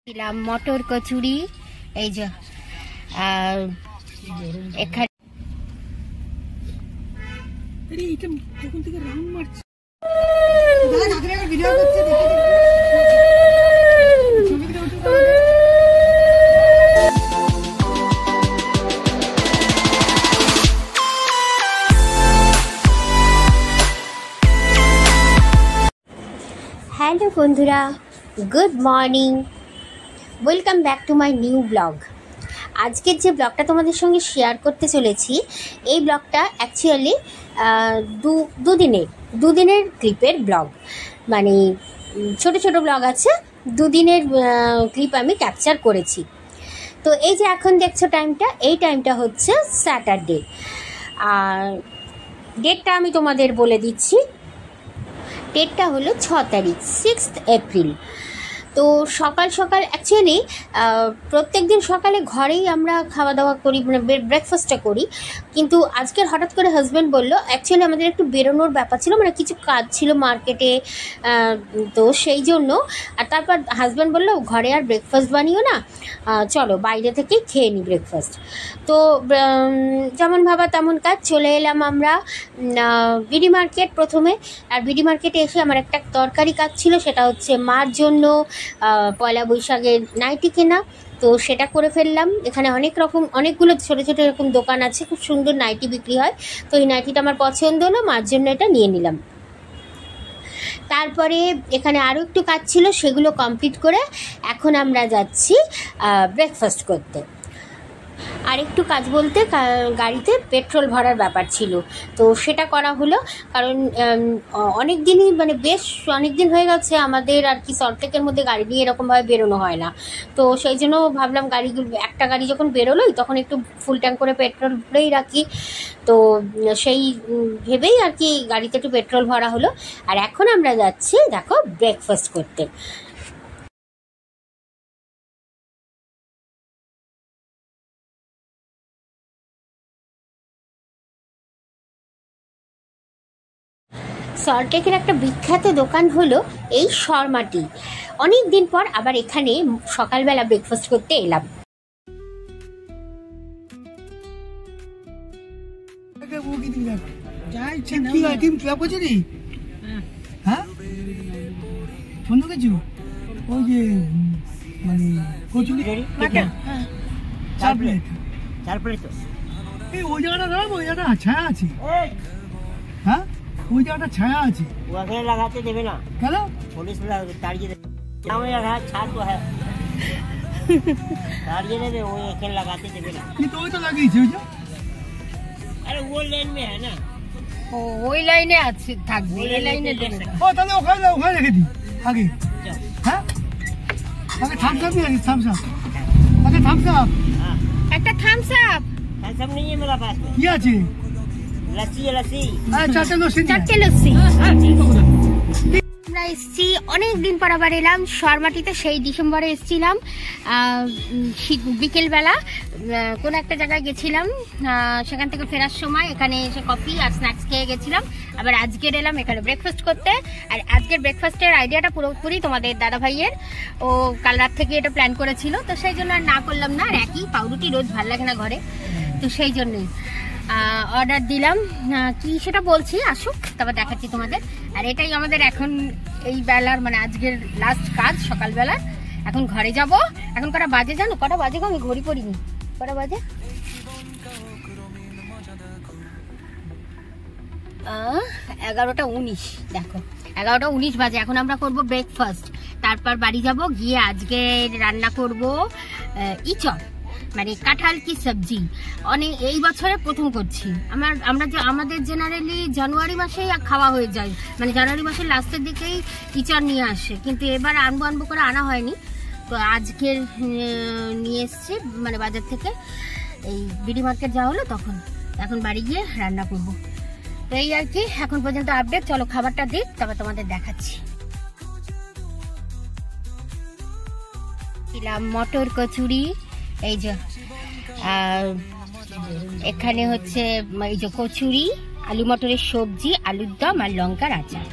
দিলাম মটর কচুরি, এই যে আর এখানে হ্যালো বন্ধুরা, good morning, welcome back to my new blog. আজকের যে ব্লগটা তোমাদের সঙ্গে শেয়ার করতে চলেছি, এই ব্লগটা অ্যাকচুয়ালি দুদিনের ক্লিপের ব্লগ, মানে ছোট ছোট ব্লগ আছে, দুদিনের ক্লিপ আমি ক্যাপচার করেছি। তো এই যে এখন দেখছো টাইমটা, এই টাইমটা হচ্ছে স্যাটারডে, আর ডেটটা আমি তোমাদের বলে দিচ্ছি। ডেটটা হলো 6 তারিখ, 6 এপ্রিল। তো সকাল সকাল অ্যাকচুয়ালি প্রত্যেক দিন সকালে ঘরেই আমরা খাওয়া দাওয়া করি, মানে ব্রেকফাস্টটা করি, কিন্তু আজকের হঠাৎ করে হাজব্যান্ড বললো, অ্যাকচুয়ালি আমাদের একটু বেরোনোর ব্যাপার ছিল, মানে কিছু কাজ ছিল মার্কেটে, তো সেই জন্য। আর তারপর হাজব্যান্ড বললো ঘরে আর ব্রেকফাস্ট বানিও না, চলো বাইরে থেকেই খেয়ে নিই ব্রেকফাস্ট। তো যেমন ভাবা তেমন কাজ, চলে এলাম আমরা বিডি মার্কেট প্রথমে। আর বিডি মার্কেটে এসে আমার একটা দরকারি কাজ ছিল, সেটা হচ্ছে মার জন্য পয়লা বৈশাখের নাইটি কেনা। তো সেটা করে ফেললাম। এখানে অনেকগুলো ছোটো ছোটো এরকম দোকান আছে, খুব সুন্দর নাইটি বিক্রি হয়। তো এই নাইটিটা আমার পছন্দ হলো, মার জন্য এটা নিয়ে নিলাম। তারপরে এখানে আরও একটু কাজ ছিল, সেগুলো কমপ্লিট করে এখন আমরা যাচ্ছি ব্রেকফাস্ট করতে। আর একটু কাজ বলতে গাড়িতে পেট্রোল ভরার ব্যাপার ছিল, তো সেটা করা হলো। কারণ অনেক দিনই, মানে বেশ অনেক দিন হয়ে গেছে আমাদের আর কি সল্টলেকের মধ্যে গাড়ি নিয়ে এরকমভাবে বেরোনো হয় না। তো সেই জন্য ভাবলাম একটা গাড়ি যখন বেরোলোই তখন একটু ফুল ট্যাঙ্ক করে পেট্রোল ভরেই রাখি। তো সেই ভেবেই আর কি গাড়িতে একটু পেট্রোল ভরা হলো। আর এখন আমরা যাচ্ছি দেখো ব্রেকফাস্ট করতে। সল্টলেকের একটা বিখ্যাত দোকান হলো এই শর্মাটি। অনেক দিন পর আবার এখানে সকালবেলা ব্রেকফাস্ট করতে এলাম। ওই জায়গাটা ছায়া আছে, ওখানে লাগাতে দেবে না কেন? পুলিশ তাড়িয়ে দেবে। ছাড় তো হ্যাঁ, তাড়িয়ে দেবে, ওই এখানে লাগাতে দেবে না। কিন্তু ওই তো লাগিয়েছে, ওই যে আরে वो लाइन में है ना, ও ওই লাইনে আছে, থাকবে এই লাইনে দেবে। ও তাহলে ওখানে রেখে দিই আগে। হ্যাঁ, আগে থামস আপ নিয়ে, থামস আপ, আগে থামস আপ, একটা থামস আপ। थम्स अप नहीं है मेरा पास में, কি আছে? लस्सी है लस्सी। চারটে লস্যি, চারটে লস্যি। আমরা এসছি অনেক দিন পর, আবার এলাম শর্মাটিতে। সেই ডিসেম্বরে এসছিলাম বিকেলবেলা, কোনো একটা জায়গায় গেছিলাম, সেখান থেকে ফেরার সময় এখানে এসে কফি আর স্ন্যাক্স খেয়ে গেছিলাম। আবার আজকের এলাম এখানে ব্রেকফাস্ট করতে। আর আজকের ব্রেকফাস্টের আইডিয়াটা পুরোপুরি তোমাদের দাদা ভাইয়ের, ও কাল রাত থেকে এটা প্ল্যান করেছিল, তো সেই জন্য আর না করলাম না। আর একই পাউরুটি রোজ ভাল লাগে না ঘরে, তো সেই জন্যই অর্ডার দিলাম। কি সেটা বলছি, আসুক তারপর দেখাচ্ছি তোমাদের। আর এটাই আমাদের এখন এই বেলার, মানে আজকের লাস্ট কাজ সকালবেলার। এখন ঘরে যাব। এখন কটা বাজে জানো? কটা বাজে গো, আমি ঘড়ি পড়িনি। কটা বাজে? 11:19। দেখো 11:19 বাজে। এখন আমরা করব ব্রেকফাস্ট, তারপর বাড়ি যাব, গিয়ে আজকে রান্না করব ইঁচড়, মানে কাঁঠাল কি সবজি। এই বছরে প্রথম করছি। আমাদের জেনারেলি জানুয়ারি মাসেই খাওয়া হয়ে যায়, মানে জানুয়ারি মাসের লাস্টের দিকেই ইঁচড় নিয়ে আসে, কিন্তু এবার আনবো করে আনা হয়নি। তো আজকে নিয়ে এসছি, মানে বাজার থেকে, এই বিডি মার্কেট যাওয়া হলো তখন। এখন বাড়ি গিয়ে রান্না করব। তো এই আর কি এখন পর্যন্ত আপডেট। চলো খাবারটা দিই, তারপর তোমাদের দেখাচ্ছি। দিলাম মটর কচুরি, এই যে এখানে হচ্ছে এই যে কচুরি, আলু মটরের সবজি, আলুর দম আর লঙ্কার আচার।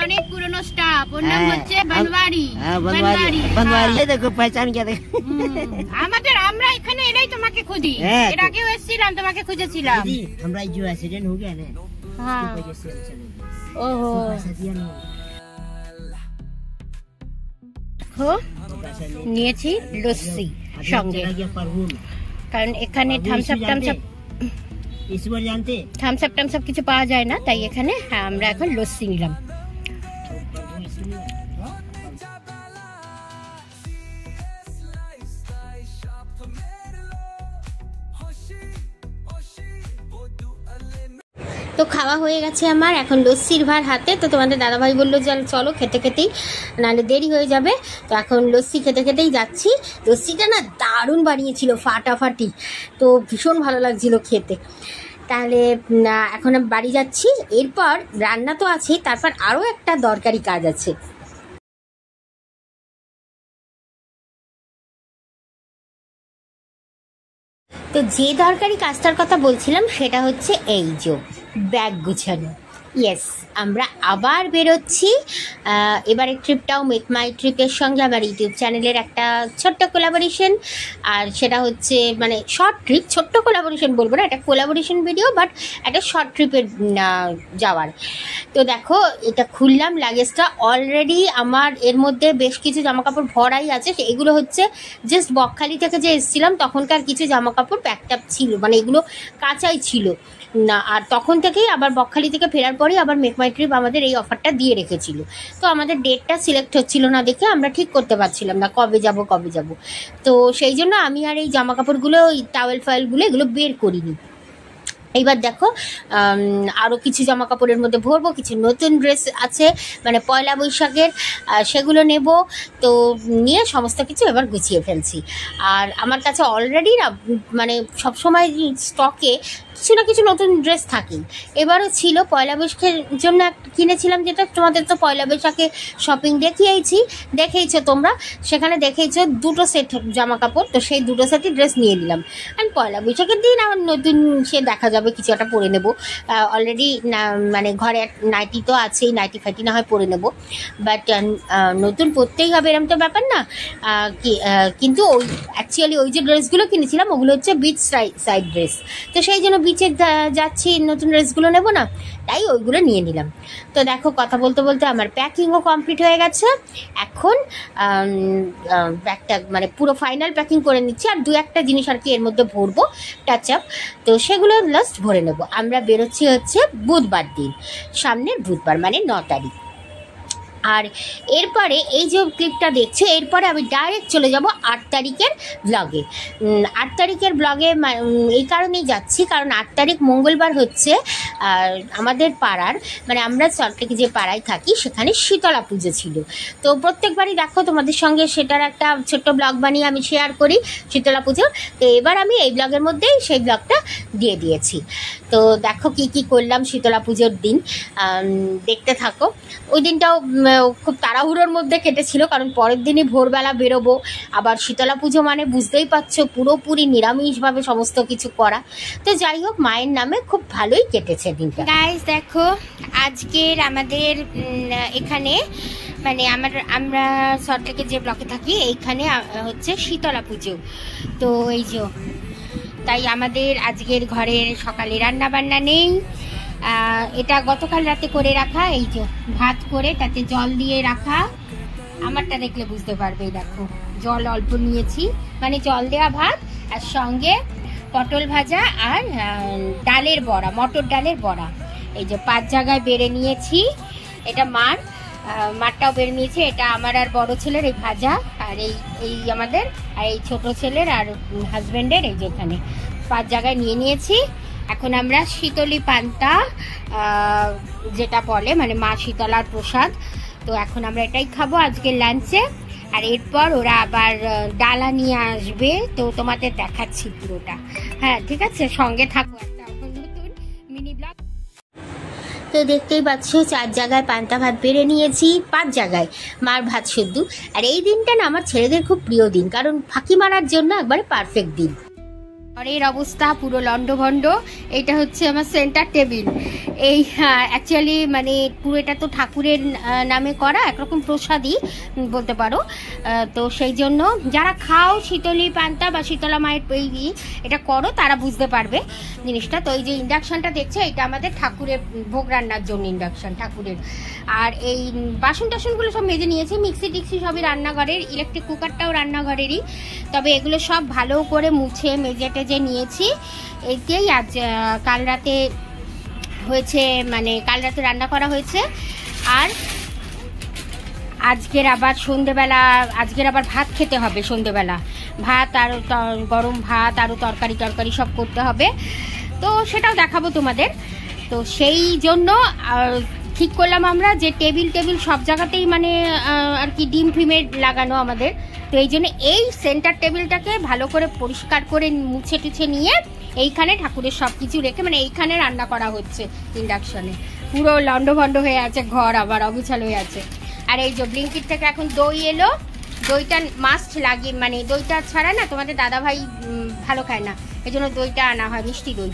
অনেক পুরনো স্টাফ। ওর নাম হচ্ছে বনওয়ারি। हाँ बनवारी बनवारी ये देखो पहचान क्या देखो আমরা এখানে এলেই তোমাকে খুঁজি। হ্যাঁ, এর আগেও এসেছিলাম, তোমাকে খুঁজেছিলাম। दीदी हमारा जो एक्सीडेंट हो गया ना हाँ। उसकी वजह से हम चले गए। ओहो तो पैसा दिया ना দেখো पैसा नहीं নিয়েছি লস্যি अभी সঙ্গে, चला गया परवून কারণ এখানে থামস আপ इस बार जानते টামস আপ কিছু পাওয়া যায় না, তাই এখানে আমরা এখন লস্যি নিলাম। তো খাওয়া হয়ে গেছে আমার, এখন লস্যির ভার হাতে। তো তোমাদের দাদাভাই বললো যে চলো খেতে খেতেই, নাহলে দেরি হয়ে যাবে। তো এখন লস্যি খেতে খেতেই যাচ্ছি। লস্যিটা না দারুণ বানিয়েছিল, ফাটাফাটি, তো ভীষণ ভালো লাগছিল খেতে। তাহলে এখন আমি বাড়ি যাচ্ছি। এরপর রান্না তো আছে, তারপর আরও একটা দরকারি কাজ আছে। তো যে দরকারি কাজটার কথা বলছিলাম সেটা হচ্ছে এই যে ব্যাগ গুছানো। ইয়েস, আমরা আবার বেরোচ্ছি। এবারের ট্রিপটাও মেক মাই ট্রিপের সঙ্গে আমার ইউটিউব চ্যানেলের একটা ছোট্ট কোলাবোরেশন। আর সেটা হচ্ছে মানে শর্ট ট্রিপ, ছোট্ট কোলাবোরেশন বলবো না, এটা কোলাবোরেশন ভিডিও, বাট একটা শর্ট ট্রিপের যাওয়ার। তো দেখো এটা খুললাম, লাগেজটা অলরেডি আমার এর মধ্যে বেশ কিছু জামাকাপড় ভরাই আছে। এগুলো হচ্ছে জাস্ট বকখালি থেকে যে এসেছিলাম তখনকার কিছু জামাকাপড় প্যাকটাপ ছিল, মানে এগুলো কাঁচাই ছিল না। আর তখন থেকেই আবার বকখালি থেকে ফেরার পরেই আবার মেক মাই ট্রিপ আমাদের এই অফারটা দিয়ে রেখেছিল। তো আমাদের ডেটটা সিলেক্ট হচ্ছিল না দেখে আমরা ঠিক করতে পারছিলাম না কবে যাব। তো সেই জন্য আমি আর এই জামাকাপড়গুলো, ওই টাওয়েল ফাইলগুলো এগুলো বের করিনি। এইবার দেখো আরও কিছু জামা কাপড়ের মধ্যে ভরবো, কিছু নতুন ড্রেস আছে মানে পয়লা বৈশাখের, সেগুলো নেব। তো নিয়ে সমস্ত কিছু এবার গুছিয়ে ফেলছি। আর আমার কাছে অলরেডি না মানে সবসময় স্টকে কিছু না কিছু নতুন ড্রেস থাকেই। এবারও ছিল, পয়লা বৈশাখের জন্য কিনেছিলাম, যেটা তোমাদের তো পয়লা বৈশাখে শপিং দেখেইছো তোমরা, সেখানে দেখেইছো দুটো সেট জামা কাপড়। তো সেই দুটো সেটই ড্রেস নিয়ে নিলাম। আর পয়লা বৈশাখের দিন আমার নতুন সে দেখা যাবে, কিছু একটা পরে নেবো। অলরেডি মানে ঘরে নাইটি তো আছেই, নাইটি ফাইটি না হয় পরে নেবো, বাট নতুন পরতেই হবে এরকম তো ব্যাপার না। কিন্তু ওই অ্যাকচুয়ালি ওই যে ড্রেসগুলো কিনেছিলাম ওগুলো হচ্ছে বিচ সাইড ড্রেস। তো সেই জন্য বিচে যাচ্ছি, নতুন ড্রেসগুলো নেবো না, তাই ওইগুলো নিয়ে নিলাম। তো দেখো কথা বলতে বলতে আমার প্যাকিংও কমপ্লিট হয়ে গেছে। এখন ব্যাগটা মানে পুরো ফাইনাল প্যাকিং করে নিচ্ছি। আর দু একটা জিনিস আর কি এর মধ্যে ভরবো, টাচ আপ, তো সেগুলো লাস্ট ভরে নেবো। আমরা বেরোচ্ছি হচ্ছে বুধবার দিন, সামনের বুধবার মানে 9 তারিখ। আর এরপরে এই যে ক্লিপটা দেখছো, এরপরে আমি ডাইরেক্ট চলে যাব 8 তারিখের ব্লগে। 8 তারিখের ব্লগে এই কারণেই যাচ্ছি, কারণ 8 তারিখ মঙ্গলবার হচ্ছে আমাদের পাড়ার, মানে আমরা সল্টলেকে যে পাড়ায় থাকি সেখানে শীতলা পুজো ছিল। তো প্রত্যেকবারই দেখো তোমাদের সঙ্গে সেটার একটা ছোট্ট ব্লগ বানিয়ে আমি শেয়ার করি শীতলা পুজোর। তো এবার আমি এই ব্লগের মধ্যেই সেই ব্লগটা দিয়ে দিয়েছি। তো দেখো কি করলাম শীতলা পুজোর দিন, দেখতে থাকো। ওই দিনটাও খুব তাড়াহুড়োর মধ্যে কেটেছিল, কারণ পরের দিনই ভোরবেলা বেরোবো। আবার শীতলা পুজো মানে বুঝতেই পারছো পুরোপুরি নিরামিষভাবে সমস্ত কিছু করা। তো যাই হোক, মায়ের নামে খুব ভালোই কেটেছে দিনটা। গাইস দেখো আজকের আমাদের এখানে মানে আমরা সল্টলেকে যে ব্লকে থাকি এইখানে হচ্ছে শীতলা পুজো। তো এই যে তাই আমাদের আজকের ঘরের সকালে রান্না বান্না নেই। এটা গতকাল রাতে করে রাখা, এই যে ভাত করে তাতে জল দিয়ে রাখা। আমারটা দেখলে বুঝতে পারবে, দেখো জল অল্প নিয়েছি, মানে জল দেওয়া ভাত, আর সঙ্গে পটল ভাজা আর ডালের বড়া, মটর ডালের বড়া। এই যে 5 জায়গায় বেড়ে নিয়েছি। এটা মারটাও বেড়ে নিয়েছি। এটা আমার আর বড় ছেলের এই ভাজা, আর এই আমাদের, আর এই ছোট ছেলের আর হাজবেন্ডের, এই যে এখানে 5 জায়গায় নিয়ে নিয়েছি। এখন আমরা শীতলী পান্তা যেটা বলে, মানে মা শীতলার প্রসাদ, তো এখন আমরা এটাই খাবো আজকে লাঞ্চে। আর এরপর ওরা আবার ডালা নিয়ে আসবে, তো তোমাদের দেখাচ্ছি পুরোটা। হ্যাঁ ঠিক আছে, সঙ্গে থাকো, একটা নতুন মিনি ব্লগ। তো দেখতেই পাচ্ছ 4 জায়গায় পান্তা ভাত বেড়ে নিয়েছি, 5 জায়গায় মার ভাত শুদ্ধ। আর এই দিনটা না আমার ছেলেদের খুব প্রিয় দিন, কারণ ফাঁকি মারার জন্য একবারে পারফেক্ট দিন। ঘরের অবস্থা পুরো লন্ডভন্ড। এটা হচ্ছে আমার সেন্টার টেবিল। এই অ্যাকচুয়ালি মানে পুরো এটা তো ঠাকুরের নামে করা, একরকম প্রসাদই বলতে পারো। তো সেই জন্য যারা খাও শীতলী পান্তা বা শীতলা মায়ের এটা করো তারা বুঝতে পারবে জিনিসটা। তো এই যে ইন্ডাকশানটা দেখছো, এটা আমাদের ঠাকুরের ভোগ রান্নার জন্য ইন্ডাকশান ঠাকুরের। আর এই বাসন টাসনগুলো সব মেজে নিয়েছি, মিক্সি টিক্সি সবই রান্নাঘরের, ইলেকট্রিক কুকারটাও রান্নাঘরেরই। তবে এগুলো সব ভালো করে মুছে মেজে টেজে নিয়েছি। এইটাই আজ কাল রাতে হয়েছে, মানে কাল রাতে রান্না করা হয়েছে। আর আজকের আবার ভাত খেতে হবে সন্ধেবেলা, ভাত আর গরম ভাত আরও তরকারি সব করতে হবে। তো সেটাও দেখাবো তোমাদের। তো সেই জন্য ঠিক করলাম আমরা যে টেবিল সব জায়গাতেই মানে আর কি ডিম ফিমের লাগানো আমাদের। তো এই জন্য এই সেন্টার টেবিলটাকে ভালো করে পরিষ্কার করে মুছে টুছে নিয়ে এইখানে ঠাকুরের সব কিছু রেখে মানে এইখানে রান্না করা হচ্ছে ইন্ডাকশনে। পুরো লন্ডভন্ড হয়ে আছে ঘর, আবার অবিছাল হয়ে আছে। আর এই যে ব্লিঙ্কিট থেকে এখন দই এলো, দইটা মাস্ট লাগিয়ে, মানে দইটা ছাড়া না তোমাদের দাদাভাই ভালো খায় না, এই জন্য দইটা আনা হয়, মিষ্টি দই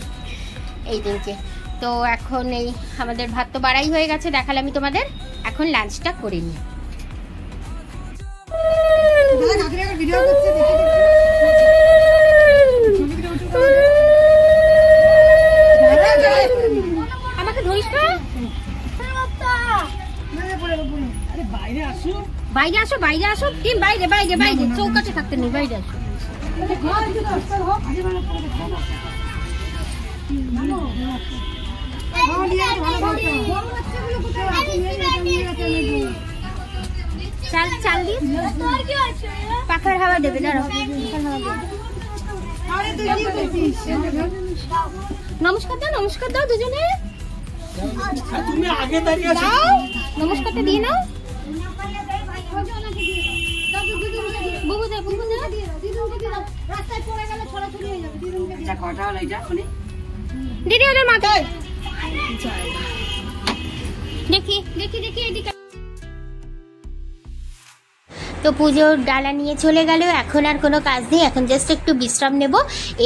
এই দিনকে। তো এখন এই আমাদের ভাত তো বাড়াই হয়ে গেছে, দেখালাম আমি তোমাদের। এখন লাঞ্চটা করে নিই। আমাকে ধরিস না, বাইরে আসো টিম, বাইরে চৌকাছে থাকতে নেই, বাইরে আসো। চাল দিয়ে পাখার হাওয়া দেবে না। নমস্কার দাও দুজনে, তুমি আগে দাঁড়িয়ে আছো, নমস্কারটা দিয়ে নাও। দিদি ওদের মাথায় দেখি এদিকে। তো পুজোর ডালা নিয়ে চলে গেল, এখন আর কোনো কাজ নেই, এখন জাস্ট একটু বিশ্রাম নেব।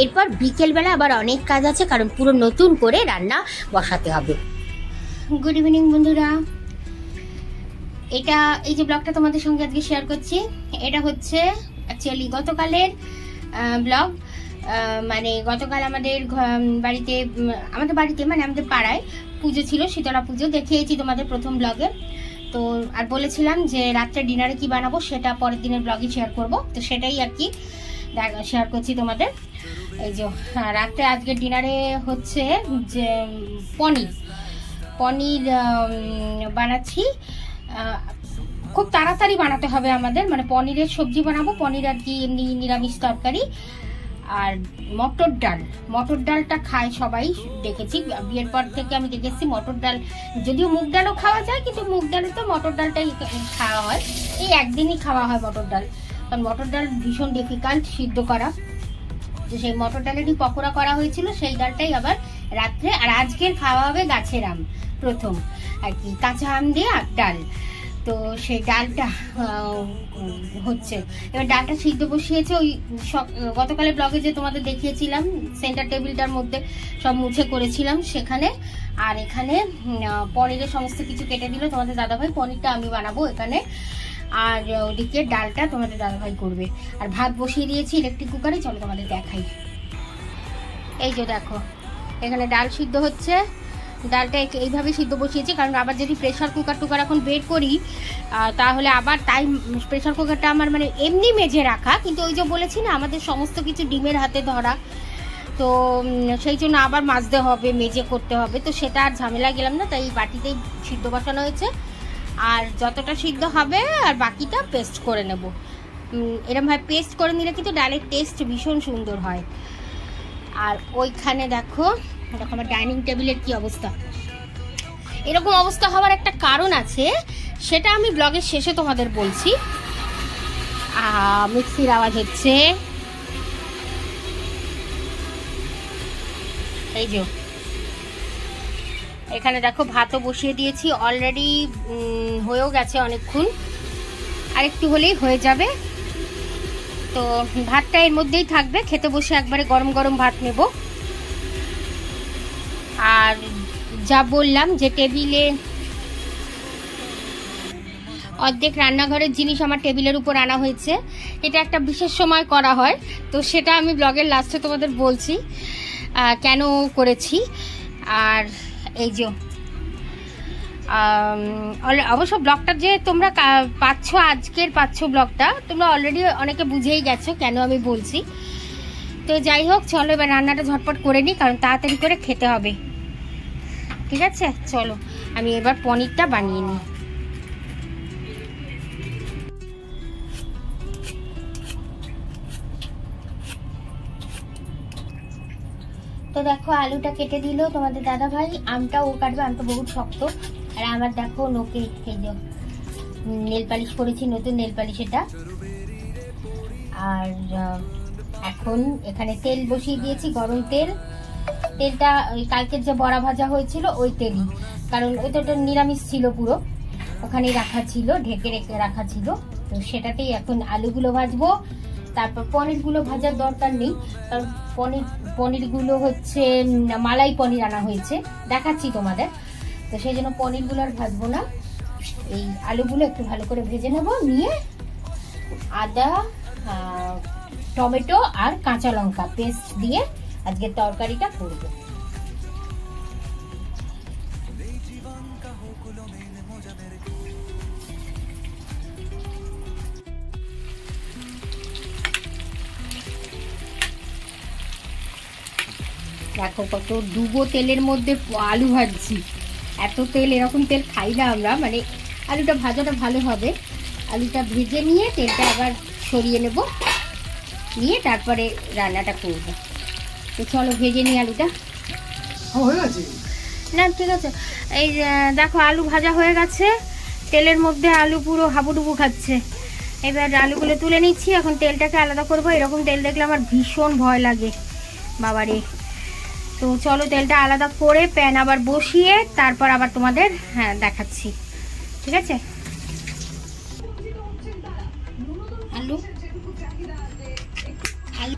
এরপর বিকেলবেলা আবার অনেক কাজ আছে, কারণ পুরো নতুন করে রান্না বসাতে হবে। গুড ইভিনিং বন্ধুরা, এই যে ব্লগটা তোমাদের সঙ্গে আজকে শেয়ার করছি, এটা হচ্ছে অ্যাকচুয়ালি গতকালের ব্লগ। মানে গতকাল আমাদের বাড়িতে মানে আমাদের পাড়ায় পুজো ছিল, শীতলা পুজো, দেখিয়েছি তোমাদের প্রথম ব্লগে। তো আর বলেছিলাম যে রাত্রে ডিনারে কি বানাবো সেটা পরের দিনের ব্লগে শেয়ার করব। তো সেটাই আর কি শেয়ার করছি তোমাদের। এই যে রাত্রে আজকে ডিনারে হচ্ছে যে পনির বানাচ্ছি। খুব তাড়াতাড়ি বানাতে হবে আমাদের, মানে পনিরের সবজি বানাবো, পনির আর কি এমনি নিরামিষ তরকারি। আর মটর ডালটা খায় সবাই, দেখেছি বিয়ের পর থেকে আমি দেখেছি মটর ডাল, যদিও মুগ ডালও খাওয়া যায় কিন্তু মুগ ডালে তো মটর ডালটাই খাওয়া হয়, এই একদিনই খাওয়া হয় মটর ডাল, কারণ মটর ডাল ভীষণ ডিফিকাল্ট সিদ্ধ করা। তো সেই মটর ডালেরই পকোড়া করা হয়েছিল, সেই ডালটাই আবার রাত্রে। আর আজকের খাওয়া হবে গাছের আম, প্রথম আর কি কাঁচা আম দিয়ে আর ডাল। তো সেই ডালটা হচ্ছে, এবার ডালটা সিদ্ধ বসিয়েছে ওই গতকালের ব্লগে যে তোমাদের দেখিয়েছিলাম সেন্টার টেবিলটার মধ্যে সব মুছে করেছিলাম সেখানে। আর এখানে পনিরের সমস্ত কিছু কেটে দিল তোমাদের দাদাভাই, পনিরটা আমি বানাবো এখানে, আর ওদিকে ডালটা তোমাদের দাদাভাই করবে। আর ভাত বসিয়ে দিয়েছি ইলেকট্রিক কুকারে, চলো তোমাদের দেখাই। এই যে দেখো এখানে ডাল সিদ্ধ হচ্ছে, ডালটা এইভাবে সিদ্ধ বসিয়েছি, কারণ আবার যদি প্রেশার কুকার এখন বের করি তাহলে আবার, তাই প্রেশার কুকারটা আমার মানে এমনি মেজে রাখা, কিন্তু ওই যে বলেছি না আমাদের সমস্ত কিছু ডিমের হাতে ধরা, তো সেই জন্য আবার মাজতে হবে, মেজে করতে হবে, তো সেটা আর ঝামেলা গেলাম না, তাই বাটিতেই সিদ্ধ বসানো হয়েছে। আর যতটা সিদ্ধ হবে আর বাকিটা পেস্ট করে নেব। এরমভাবে পেস্ট করে নিলে কিন্তু ডালের টেস্ট ভীষণ সুন্দর হয়। আর ওইখানে দেখো আমার ডাইনিং টেবিলের কি অবস্থা। এরকম অবস্থা হওয়ার একটা কারণ আছে, সেটা আমি ব্লগের শেষে তোমাদের বলছি। মিক্সির আওয়াজ হচ্ছে, এই যে এখানে দেখো ভাতও বসিয়ে দিয়েছি অলরেডি, হয়েও গেছে অনেকক্ষণ, আর একটু হলেই হয়ে যাবে। তো তো ভাতটা এর মধ্যেই থাকবে, খেতে বসে একবারে গরম গরম ভাত নেব। আর যা বললাম যে টেবিলে অর্ধেক রান্নাঘরের জিনিস আমার টেবিলের উপর আনা হয়েছে, এটা একটা বিশেষ সময় করা হয়, তো সেটা আমি ব্লগের লাস্টে তোমাদের বলছি কেন করেছি। আর এই যে অবশ্য ব্লগটা যে তোমরা পাচ্ছ, আজকের পাচ্ছ ব্লগটা, তোমরা অলরেডি অনেকে বুঝেই গেছো কেন আমি বলছি। তো যাই হোক, চলো এবার রান্নাটা ঝটপট করে নিই, কারণ তাড়াতাড়ি করে খেতে হবে। ঠিক আছে, চলো আমি এবার পনিরটা বানিয়ে নিই। তো দেখো আলুটা কেটে দিল তোমাদের দাদা ভাই, আমটা ও কাটবে, আমটা বহুত শক্ত। আর আমার দেখো নোকে এই যে নেল পালিশ করেছি, নতুন নেল পালিশ এটা। আর এখন এখানে তেল বসিয়ে দিয়েছি, গরম তেল। তেলটা ওই কালকের যে বড়া ভাজা হয়েছিল ওই তেলই, কারণ ওইটা নিরামিষ ছিল, পুরো ওখানেই রাখা ছিল, ঢেকে রেখে রাখা ছিল। তো সেটাতেই এখন আলুগুলো ভাজবো। তারপর পনিরগুলো ভাজার দরকার নেই, কারণ পনিরগুলো হচ্ছে মালাই পনির আনা হয়েছে, দেখাচ্ছি তোমাদের। তো সেই জন্য পনিরগুলো আর ভাজবো না, এই আলুগুলো একটু ভালো করে ভেজে নেব, নিয়ে আদা, টমেটো আর কাঁচা লঙ্কা পেস্ট দিয়ে আজকে তরকারিটা করবো। দেখো কত ডুবো তেলের মধ্যে আলু ভাজছি, এত তেল, এরকম তেল খাই না আমরা। মানে আলুটা ভাজাটা ভালো হবে, আলুটা ভেজে নিয়ে তেলটা আবার সরিয়ে নেব, নিয়ে তারপরে রান্নাটা করব। তো চলো ভেজে নিই আলুটা। হয়ে গেছে না ঠিক আছে, এই দেখো আলু ভাজা হয়ে গেছে, তেলের মধ্যে আলু পুরো হাবুডুবু খাচ্ছে। এবার আলুগুলো তুলে নিচ্ছি, এখন তেলটাকে আলাদা করব। এরকম তেল দেখলে আমার ভীষণ ভয় লাগে বাবারে। তো চলো তেলটা আলাদা করে প্যান আবার বসিয়ে তারপর আবার তোমাদের দেখাচ্ছি। ঠিক আছে, আলু আলু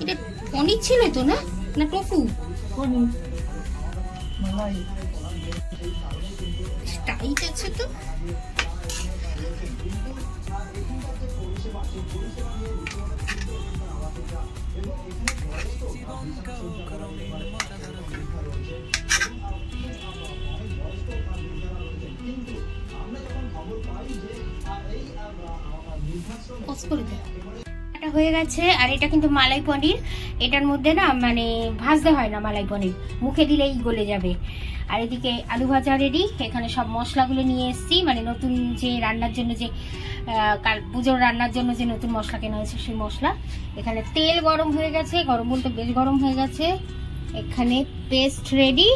এটা পনির ছিল তো, না না টোফু? টাইট আছে তো। হয়ে গেছে। আর এটা কিন্তু মালাই পনির, এটার মধ্যে না মানে ভাজতে হয় না মালাই পনির, মুখে দিলেই গলে যাবে। আর এদিকে আলু ভাজা রেডি। এখানে সব মশলাগুলো নিয়ে এসেছি, মানে নতুন যে রান্নার জন্য যে কাল পুজোর রান্নার জন্য যে নতুন মশলা কেনা হয়েছে সেই মশলা। এখানে তেল গরম হয়ে গেছে, গরম বলতে বেশ গরম হয়ে গেছে। এখানে পেস্ট রেডি।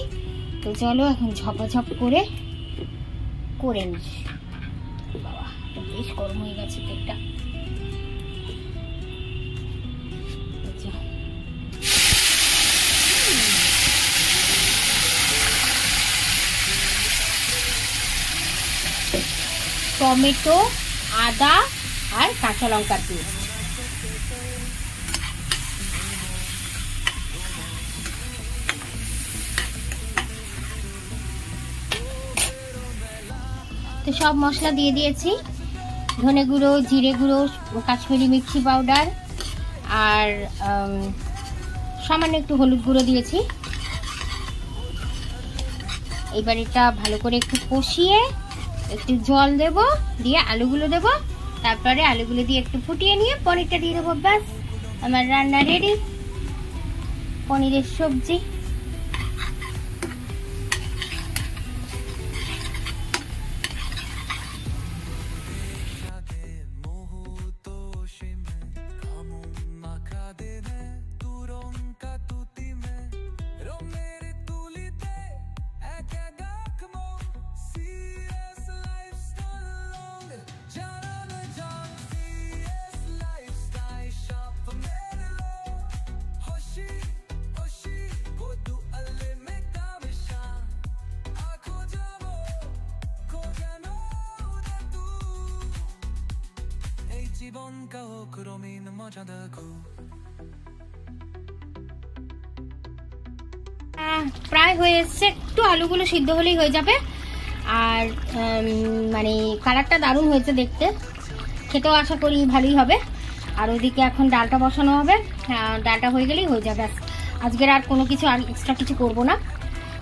তো চলো এখন ঝপাঝপ করে নিই। বাবা বেশ গরম হয়ে গেছে তেলটা। টমেটো, আদা আর কাঁচা লঙ্কার পেস্ট। তো সব মশলা দিয়ে দিয়েছি, ধনে গুঁড়ো, জিরে গুঁড়ো, কাশ্মীরি মির্চি পাউডার আর সামান্য একটু হলুদ গুঁড়ো দিয়েছি। এবার এটা ভালো করে একটু কষিয়ে একটু জল দেব, দিয়ে আলুগুলো দেব, তারপরে আলুগুলো দিয়ে একটু ফুটিয়ে নিয়ে পনিরটা দিয়ে দেবো। ব্যাস আমার রান্না রেডি, পনিরের সবজি। প্রায় হয়ে এসছে, একটু আলুগুলো সিদ্ধ হলেই হয়ে যাবে। আর মানে কালারটা দারুণ হয়েছে দেখতে, খেতেও আশা করি ভালোই হবে। আর ওইদিকে এখন ডালটা বসানো হবে, ডালটা হয়ে গেলেই হয়ে যাবে। আজকের আর কোনো কিছু আর এক্সট্রা কিছু করবো না।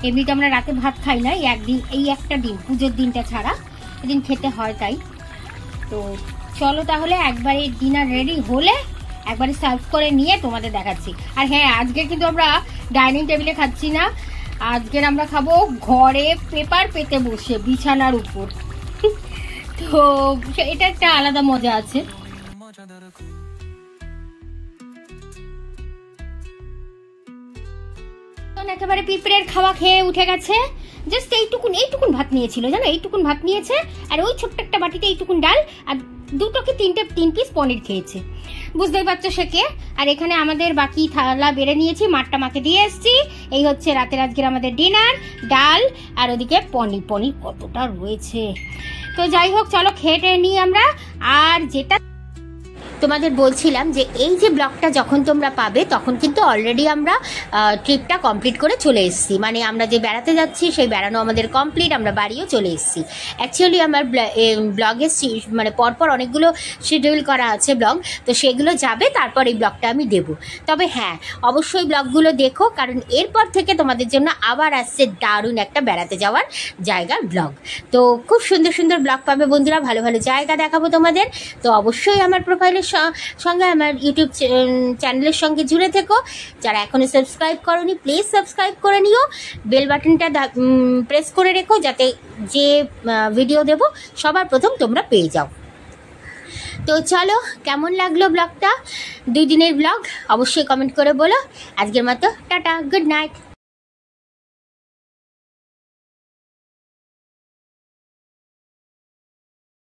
এমনিতে আমরা রাতে ভাত খাই না, এই একটা দিন, পুজোর দিনটা ছাড়া এদিন খেতে হয় তাই। তো চলো তাহলে একবারে ডিনার রেডি হলে একবারে সার্ভ করে নিয়ে তোমাদের দেখাচ্ছি। আর হ্যাঁ, আজকে কিন্তু আমরা ডাইনিং টেবিলে খাচ্ছি না, আজকের আমরা খাবো ঘরে পেপার পেতে বসে বিছানার উপর। তো এটা একটা আলাদা মজা আছে। একেবারে পিঁপড়ের খাওয়া খেয়ে উঠে গেছে, জাস্ট এইটুকুন ভাত নিয়েছিল জানো, এইটুকুন ভাত নিয়েছে। আর ওই ছোট্ট একটা বাটিতে এইটুকুন ডাল আর 2 কি 3 পিস পনির খেয়েছে, বুঝতেই পারছো সে কে। আর এখানে আমাদের বাকি থালা বেড়ে নিয়েছি, মাঠটা মাকে দিয়ে এসছি। এই হচ্ছে রাতের আজকের আমাদের ডিনার, ডাল আর ওদিকে পনির কতটা রয়েছে। তো যাই হোক, চলো খেয়ে নিই আমরা। আর যেটা তোমাদের বলছিলাম যে এই যে ব্লগটা যখন তোমরা পাবে তখন কিন্তু অলরেডি আমরা ট্রিপটা কমপ্লিট করে চলে এসেছি। মানে আমরা যে বেড়াতে যাচ্ছি সেই বেড়ানো আমাদের কমপ্লিট, আমরা বাড়িও চলে এসেছি। অ্যাকচুয়ালি আমার ব্লগের মানে পরপর অনেকগুলো শিডিউল করা আছে ব্লগ, তো সেগুলো যাবে, তারপর এই ব্লগটা আমি দেব। তবে হ্যাঁ, অবশ্যই ব্লগগুলো দেখো, কারণ এরপর থেকে তোমাদের জন্য আবার আসছে দারুণ একটা বেড়াতে যাওয়ার জায়গার ব্লগ। তো খুব সুন্দর সুন্দর ব্লগ পাবে বন্ধুরা, ভালো ভালো জায়গা দেখাবো তোমাদের। তো অবশ্যই আমার প্রোফাইলের সঙ্গে আমার ইউটিউব চ্যানেলের সঙ্গে জুড়ে থেকো। যারা এখনো সাবস্ক্রাইব করোনি প্লিজ সাবস্ক্রাইব করে নিও, বেল বাটনটা প্রেস করে রেখো যাতে যে ভিডিও দেব সবার প্রথম তোমরা পেয়ে যাও। তো চলো, কেমন লাগলো ব্লগটা, 2 দিনের ব্লগ অবশ্যই কমেন্ট করে বলো। আজকের মতো টাটা, গুড নাইট।